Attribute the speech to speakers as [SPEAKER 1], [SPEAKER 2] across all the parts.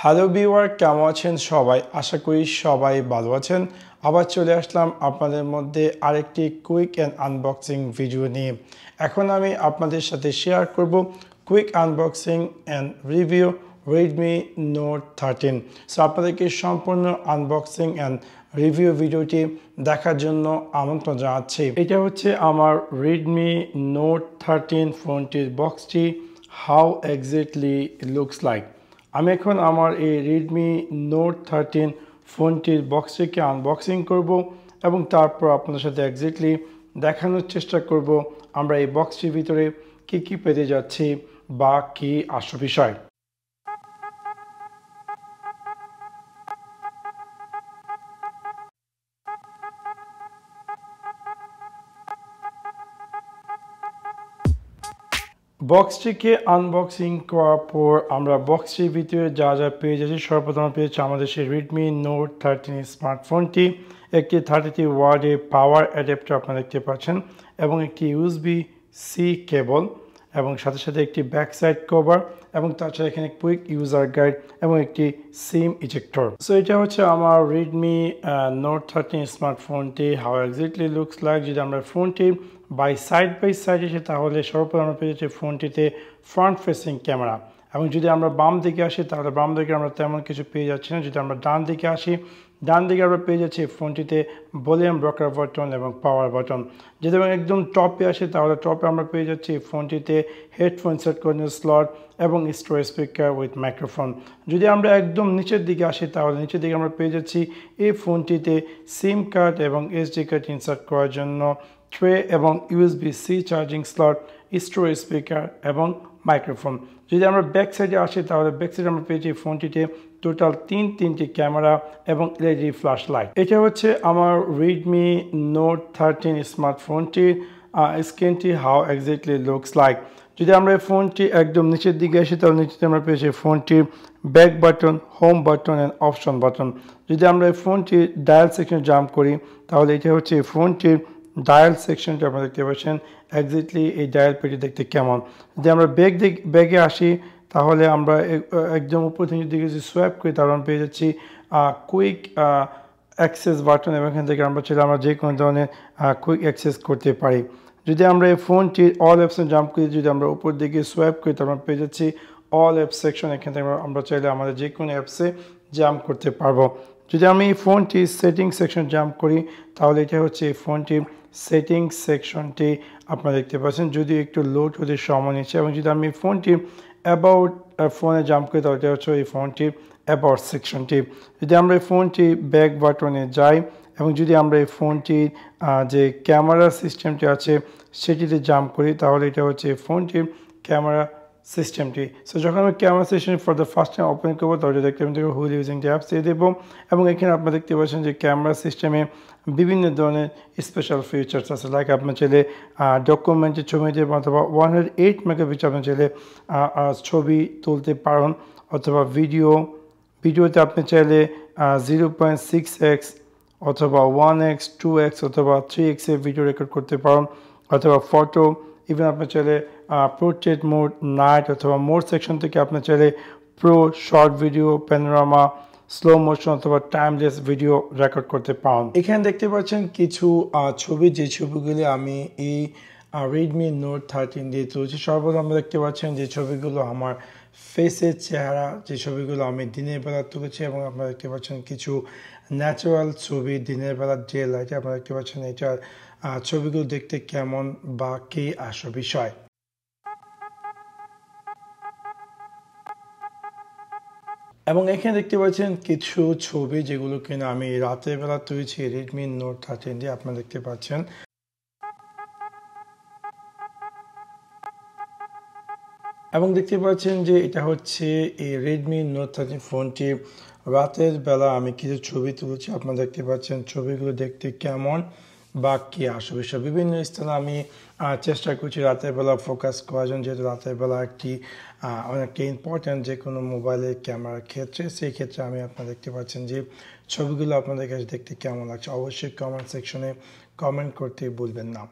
[SPEAKER 1] Hello viewer, কেমন আছেন সবাই? আশা করি সবাই ভালো আছেন। আবার চলে আসলাম আপনাদের মধ্যে আরেকটি কুইক অ্যান্ড আনবক্সিং ভিডিও নিয়ে। এখন আমি আপনাদের সাথে শেয়ার করব quick unboxing and review Redmi note 13। So আপনাদেরকে সম্পূর্ণ আনবক্সিং অ্যান্ড রিভিউ ভিডিওটি দেখার জন্য আমন্ত্রণ জানাচ্ছি। এটা হচ্ছে আমার রেডমি নোট 13 ফোনটির বক্সটি। How exactly looks like. আমি এখন আমার এই রেডমি নোট 13 ফোনটির বক্সটিকে আনবক্সিং করব এবং তারপর আপনাদের সাথে এক্স্যাক্টলি দেখানোর চেষ্টা করব আমরা এই বক্সটির ভিতরে কী পেতে যাচ্ছি বা কী আসল বিষয়। বক্সটিকে আনবক্সিং করার পর আমরা বক্সটির ভিতরে যা যা পেয়ে যাচ্ছি, সর্বপ্রথম পেয়েছি আমাদের সেই রেডমি নোট 13 স্মার্টফোনটি, একটি 33 ওয়াটের পাওয়ার অ্যাডাপ্টার আপনারা দেখতে পাচ্ছেন এবং একটি USB-C কেবল এবং সাথে সাথে একটি ব্যাক সাইড কভার এবং তাছাড়া এখানে কুইক ইউজার গাইড এবং একটি সিম ইজেক্টর। সো এটা হচ্ছে আমার রেডমি নোট 13 স্মার্টফোনটি। How exactly looks like. যদি আমরা ফোনটি বাই সাইড এসে তাহলে সর্বপ্রথম আমরা পেয়ে যাচ্ছি ফোনটিতে ফ্রন্ট ফেসিং ক্যামেরা এবং যদি আমরা বাম দিকে আসি তাহলে বাম দিকে আমরা তেমন কিছু পেয়ে যাচ্ছি না। যদি আমরা ডান দিকে আসি, ডান দিকে আমরা পেয়ে যাচ্ছি ফোনটিতে ভলিউম রকার বাটন এবং পাওয়ার বাটন। যদি আমরা একদম টপে আসি তাহলে টপে আমরা পেয়ে যাচ্ছি ফোনটিতে হেডফোন সেট করার স্লট এবং স্টোরেজ স্পিকার উইথ মাইক্রোফোন। যদি আমরা একদম নিচের দিকে আসি তাহলে নিচের দিকে আমরা পেয়ে যাচ্ছি এই ফোনটিতে সিম কার্ড এবং SD কার্ড ইনসার্ট করার জন্য ট্রে এবং USB-C charging slot, storage speaker এবং মাইক্রোফোন। যদি আমরা ব্যাক সাইডে আসি তাহলে ব্যাক সাইডে আমরা পেয়েছি ফোনটিতে টোটাল তিনটি ক্যামেরা এবং LED ফ্ল্যাশ লাইট। এটা হচ্ছে আমার রেডমি নোট 13 স্মার্টফোনটির স্ক্রিনটি। How exactly looks like. যদি আমরা এই ফোনটি একদম নিচের দিকে আসি তাহলে নিচেতে আমরা পেয়েছি ফোনটির back button, home button and option button. যদি আমরা এই ফোনটি ডায়াল সেকশন জাম্প করি তাহলে এটা হচ্ছে ফোনটির ডায়াল সেকশনটি আপনারা দেখতে পাচ্ছেন এক্স্যাক্টলি এই ডায়াল পেটি দেখতে কেমন। যদি আমরা ব্যাগে আসি তাহলে আমরা একদম উপর থেকে দিকে যদি সোয়াইপ করি তাহলে আমরা পেয়ে যাচ্ছি কুইক অ্যাক্সেস বাটন এবং এখান থেকে আমরা চাইলে আমরা যে কোনো ধরনের কুইক অ্যাক্সেস করতে পারি। যদি আমরা এই ফোনটির অল অ্যাপসে জাম্প করি, যদি আমরা উপর দিকে সোয়াইপ করি তাহলে আমরা পেয়ে যাচ্ছি অল অ্যাপ সেকশন। এখান থেকে আমরা চাইলে আমাদের যে কোনো অ্যাপসে জাম্প করতে পারবো। যদি আমি এই ফোনটির সেটিং সেকশন জাম্প করি তাহলে এটা হচ্ছে এই ফোনটির সেটিংস সেকশনটি আপনারা দেখতে পাচ্ছেন, যদি একটু লোড হতে সময় নিচ্ছে। এবং যদি আমি ফোনটি অ্যাবাউট ফোনে জাম্প করি তাহলে এটা হচ্ছে এই ফোনটির অ্যাবাউট সেকশনটি। যদি আমরা এই ফোনটি ব্যাক বাটনে যাই এবং যদি আমরা এই ফোনটির যে ক্যামেরা সিস্টেমটি আছে সেটিতে জাম্প করি তাহলে এটা হচ্ছে ফোনটির ক্যামেরা সিস্টেমটি। সো যখন আমি camera system for the first time open করবো তাহলে দেখতে পাবেন হুইল ইউজিং দ্য অ্যাপস দিয়ে দেবো এবং এখানে আপনারা দেখতে পাচ্ছেন যে ক্যামেরা সিস্টেমে বিভিন্ন ধরনের স্পেশাল ফিচার্স আছে। লাইক আপনার চাইলে ডকুমেন্টের ছবি দেবেন অথবা 108 মেগাপিক্সেল আপনার চাইলে ছবি তুলতে পারেন অথবা ভিডিওতে আপনি চাইলে 0.6x অথবা 1x 2x অথবা 3x এর ভিডিও রেকর্ড করতে পারেন অথবা ফটো। ইভেন আপনি চাইলে পোর্ট্রেট মোড, নাইট অথবা মোড সেকশন থেকে আপনি চাইলে pro, short video, panorama, slow motion অথবা টাইমলেস ভিডিও রেকর্ড করতে পারেন। এখানে দেখতে পাচ্ছেন কিছু ছবি, যে ছবিগুলি আমি এই রেডমি নোট 13 দিয়ে তুলছি। সর্বদা আমরা দেখতে পাচ্ছেন যে ছবিগুলো আমার ফেসের চেহারা, যে ছবিগুলো আমি দিনের বেলা তুলেছি এবং আপনারা দেখতে পাচ্ছেন কিছু ন্যাচারাল ছবি দিনের বেলা ডে লাইটে। আপনারা দেখতে পাচ্ছেন এটার ছবিগুলো দেখতে কেমন বা কি আসল বিষয়। এবং এখানে দেখতে পাচ্ছেন কিছু ছবি যেগুলো কিনা আমি রাতের বেলা তুলেছি রেডমি নোট 13 দিয়ে, আপনারা দেখতে পাচ্ছেন। এবং দেখতে পাচ্ছেন যে এটা হচ্ছে এই রেডমি নোট 13 ফোনটি রাতের বেলা আমি কিছু ছবি তুলেছি। আপনারা দেখতে পাচ্ছেন ছবিগুলো দেখতে কেমন বা কি আসল বিষয়। বিভিন্ন স্থানে আমি চেষ্টা করছি রাতের বেলা ফোকাস করার জন্য, যেহেতু রাতের বেলা একটি অনেকটা ইম্পর্ট্যান্ট যে কোনো মোবাইলের ক্যামেরার ক্ষেত্রে। সেই ক্ষেত্রে আমি আপনারা দেখতে পাচ্ছেন যে ছবিগুলো আপনাদের কাছে দেখতে কেমন লাগছে অবশ্যই কমেন্ট সেকশনে কমেন্ট করতে ভুলবেন না।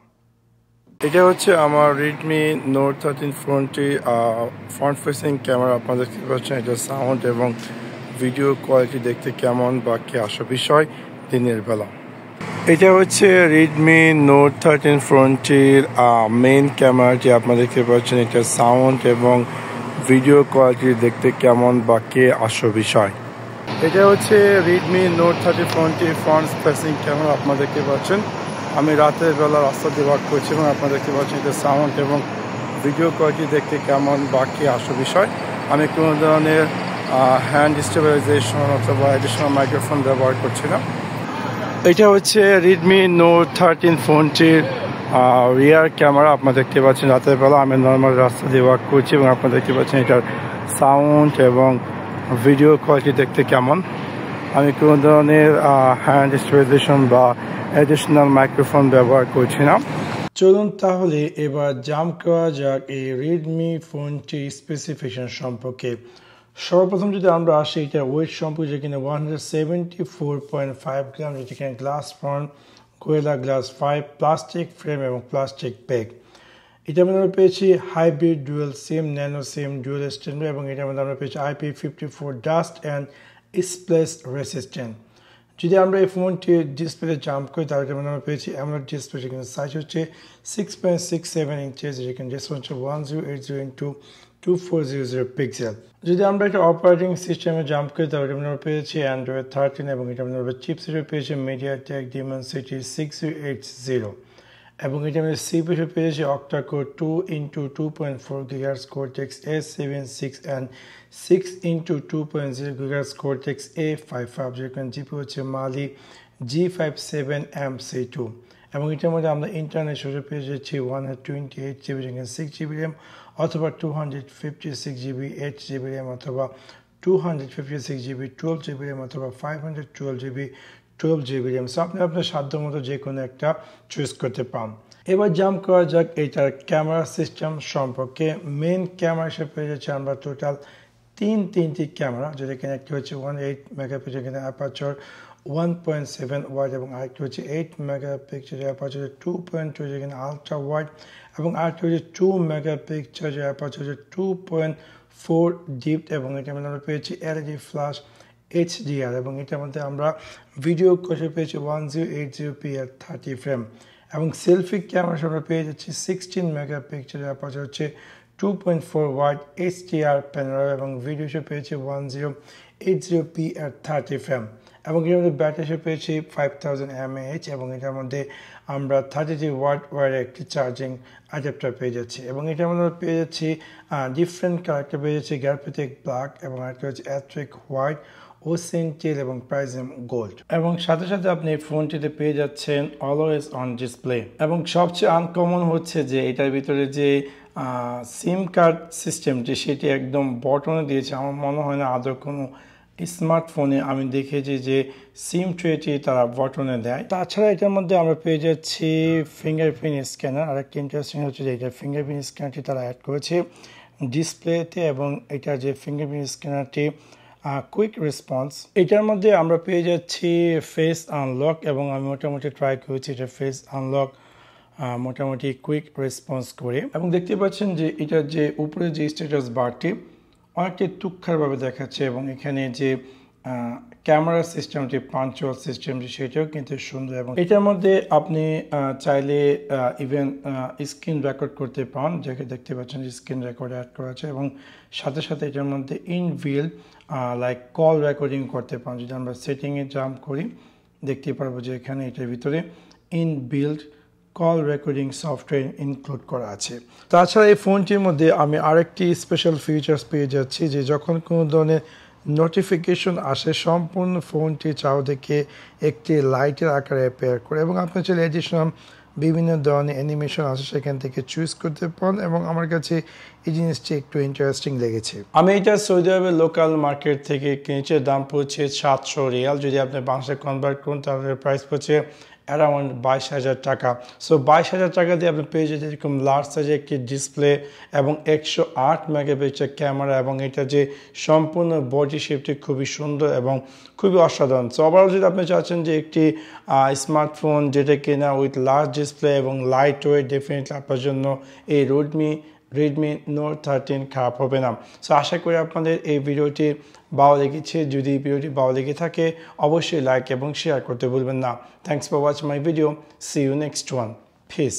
[SPEAKER 1] এটা হচ্ছে আমার রেডমি নোট 13 ফোনটি ফ্রন্ট ফেসিং ক্যামেরা। আপনারা দেখতে পাচ্ছেন এটা সাউন্ড এবং ভিডিও কোয়ালিটি দেখতে কেমন বা কি আসা বিষয় দিনের বেলা। এটা হচ্ছে রেডমি নোট 13 ফ্রন্টের মেইন ক্যামেরাটি আপনারা দেখতে পাচ্ছেন। এটা সাউন্ড এবং ভিডিও কোয়ালিটি দেখতে কেমন বা কে আসো বিষয়। এটা হচ্ছে রেডমি নোট 13 ফ্রন্টের ফ্রন্ট ফেসিং ক্যামেরা আপনারা দেখতে পাচ্ছেন। আমি রাতের বেলা রাস্তা দিয়ে ওয়াক করছি এবং আপনারা দেখতে পাচ্ছেন এটা সাউন্ড এবং ভিডিও কোয়ালিটি দেখতে কেমন বা কে আসো বিষয়। আমি কোনো ধরনের হ্যান্ড স্টেবিলাইজেশন অথবা এডিশনাল মাইক্রোফোন ব্যবহার করছি না। এটা হচ্ছে রেডমি নোট 13 ফোনটির রিয়ার ক্যামেরা আপনারা দেখতে পাচ্ছেন। রাতের বেলা আমি নর্মাল রাস্তা দিয়ে ওয়াক করছি এবং আপনারা দেখতে পাচ্ছেন এটার সাউন্ড এবং ভিডিও কোয়ালিটি দেখতে কেমন। আমি কোনো ধরনের হ্যান্ড স্টেবিলাইজেশন বা এডিশনাল মাইক্রোফোন ব্যবহার করছি না। চলুন তাহলে এবার জাম্প করা যাক এই রেডমি ফোনটি স্পেসিফিকেশন সম্পর্কে। সর্বপ্রথম যদি আমরা আসি এটা ওয়েট সম্পর্কে, যেখানে 174.5 গ্রাম, যেখানে glass front, গোয়েলা glass 5, plastic frame এবং প্লাস্টিক ব্যাগ। এটার মধ্যে আমরা পেয়েছি হাইব্রিড ডুয়েল সিম, ন্যানো সিম, ডুয়েল স্ট্যান্ডার্ড এবং এটার মধ্যে আমরা পেয়েছি IP54 ডাস্ট অ্যান্ড স্প্লেশ রেসিস্ট্যান্ট। যদি আমরা এই ফোনটি ডিসপ্লে জাম্প করি তাহলে এটার মধ্যে আমরা পেয়েছি অ্যামোলেড ডিসপ্লে, যেখানে সাইজ হচ্ছে 6.67 ইঞ্চেস, যেখানে রেসপন্স হচ্ছে 1080x2400 পিক্সেল। যদি আমরা একটা অপারেটিং সিস্টেমে জাম্প করি তাহলে এটা আমরা পেয়েছি অ্যান্ড্রয়েড 13 এবং এটা আমরা চিপসেটে পেয়েছি MediaTek Dimensity 6080 এবং এটা আমরা CPU পেয়েছি octa-core 2x2.4 GHz Cortex A76 and 6x2.0 GHz Cortex A55, যেখানে GPU হচ্ছে Mali G57MC2 এবং এটার মধ্যে আমরা ইন্টারনেট স্টোরেজ পেয়ে যাচ্ছি 128GB, যেখানে 6GB RAM অথবা 256GB 8GB RAM অথবা 256GB 12GB RAM অথবা 512GB 12GB RAM। সো আপনি আপনার সাধ্য মতো যে কোনো একটা চুজ করতে পারেন। এবার জাম্প করা যাক এটার ক্যামেরা সিস্টেম সম্পর্কে। মেন ক্যামেরা হিসেবে পেয়ে যাচ্ছে আমরা টোটাল তিনটি ক্যামেরা, যেটা কিনা একটি হচ্ছে 18 মেগাপিক্সেল, যেখানে অ্যাপারচার 1.7 ওয়াইড এবং আরেকটি হচ্ছে 8 মেগাপিক্সেল অ্যাপারচার 2.2, যেখানে আলট্রা ওয়াইড এবং আরেকটি হচ্ছে 2 মেগাপিক্সেল অ্যাপারচার 2.4 ডিপ এবং এটার মধ্যে আমরা পেয়েছি LED ফ্ল্যাশ HDR এবং এটার মধ্যে আমরা ভিডিও কোয়ালিটি পেয়েছি 1080p at 30 ফ্রেম এবং সেলফি ক্যামেরা আমরা পেয়ে যাচ্ছি 16 মেগাপিক্সেল অ্যাপারচার হচ্ছে 2.4 ওয়াইড HDR প্যানোরামা এবং ভিডিও পেয়েছি 1080p at 30 ফ্রেম এবং এর মধ্যে ব্যাটারি পেয়েছি 5000 mAh এবং এটার মধ্যে আমরা 33 ওয়াট ওয়ারের একটি চার্জিং অ্যাডাপ্টার পেয়ে যাচ্ছি এবং এটার মধ্যে পেয়ে যাচ্ছি ডিফারেন্ট কালারটা পেয়ে যাচ্ছি গ্রাফিটিক ব্ল্যাক এবং আরেকটা হচ্ছে অ্যাথ্রিক হোয়াইট, ওসেন্টিল এবং প্রাইজম গোল্ড এবং সাথে সাথে আপনি এই ফোনটিতে পেয়ে যাচ্ছেন অলওয়েজ অন ডিসপ্লে এবং সবচেয়ে আনকমন হচ্ছে যে এটার ভিতরে যে সিম কার্ড সিস্টেমটি সেটি একদম বটনে দিয়েছে। আমার মনে হয় না আদৌ কোনো স্মার্টফোনে আমি দেখেছি যে সিম ট্রেটি তারা বটনে দেয়। তাছাড়া এটার মধ্যে আমরা পেয়ে যাচ্ছি ফিঙ্গারপ্রিন্ট স্ক্যানার। আরেকটি ইন্টারেস্টিং হচ্ছে যে এটা ফিঙ্গারপ্রিন্ট স্ক্যানারটি তারা অ্যাড করেছে ডিসপ্লেতে এবং এটা যে ফিঙ্গারপ্রিন্ট স্ক্যানারটি কুইক রেসপন্স। এটার মধ্যে আমরা পেয়ে যাচ্ছি ফেস আনলক এবং আমি মোটামুটি ট্রাই করেছি এটা ফেস আনলক মোটামুটি কুইক রেসপন্স করে এবং দেখতে পাচ্ছেন যে এটার যে উপরে যে স্ট্যাটাস বারটি অনেকটি তুক্ষারভাবে দেখাচ্ছে এবং এখানে যে ক্যামেরা সিস্টেমটি পাঞ্চুয়াল সিস্টেমটি সেটাও কিন্তু সুন্দর এবং এটার মধ্যে আপনি চাইলে ইভেন স্ক্রিন রেকর্ড করতে পান, যাকে দেখতে পাচ্ছেন যে স্ক্রিন রেকর্ড অ্যাড করা আছে এবং সাথে সাথে এটার মধ্যে ইনবিল্ড লাইক কল রেকর্ডিং করতে পান। যদি আমরা সেটিংয়ে জাম্প করি দেখতে পারবো যে এখানে এটার ভিতরে inbuilt call recording software include করা আছে। তাছাড়া এই ফোনটির মধ্যে আমি আরেকটি স্পেশাল ফিচার্স পেয়ে যাচ্ছি যে যখন কোনো ধরনের নোটিফিকেশন আসে সম্পূর্ণ ফোনটি চারদিকে একটি লাইটের আকারে অ্যাপিয়ার করে এবং আপনি চাইলে এডিশনাল বিভিন্ন ধরনের অ্যানিমেশন আছে সেখান থেকে চুজ করতে পারেন এবং আমার কাছে এই জিনিসটি একটু ইন্টারেস্টিং লেগেছে। আমি এটা সৌদি আরবের লোকাল মার্কেট থেকে কিনেছি, দাম পড়ছে 700 রিয়াল। যদি আপনি বাংলাদেশে কনভার্ট করুন তাহলে প্রাইস পড়ছে অ্যারাউন্ড 22,000 টাকা। সো 22,000 টাকা দিয়ে আপনি পেয়ে যেতে এরকম লার্জ সাইজের একটি ডিসপ্লে এবং 108 মেগাপিক্সেল ক্যামেরা এবং এটা যে সম্পূর্ণ বডি শেপটি খুবই সুন্দর এবং খুবই অসাধারণ। সো ওভারঅল যদি আপনি চাচ্ছেন যে একটি স্মার্টফোন যেটা কেনা উইথ লার্জ ডিসপ্লে এবং লাইট ওয়েট, ডেফিনেটলি আপনার জন্য এই রেডমি রেডমি নোট 13 খারাপ হবে না। সো আশা করি আপনাদের এই ভিডিওটি ভালো লেগেছে। যদি ভিডিওটি ভালো লেগে থাকে অবশ্যই লাইক এবং শেয়ার করতে ভুলবেন না। Thanks for watching my video. See you next one. Piece.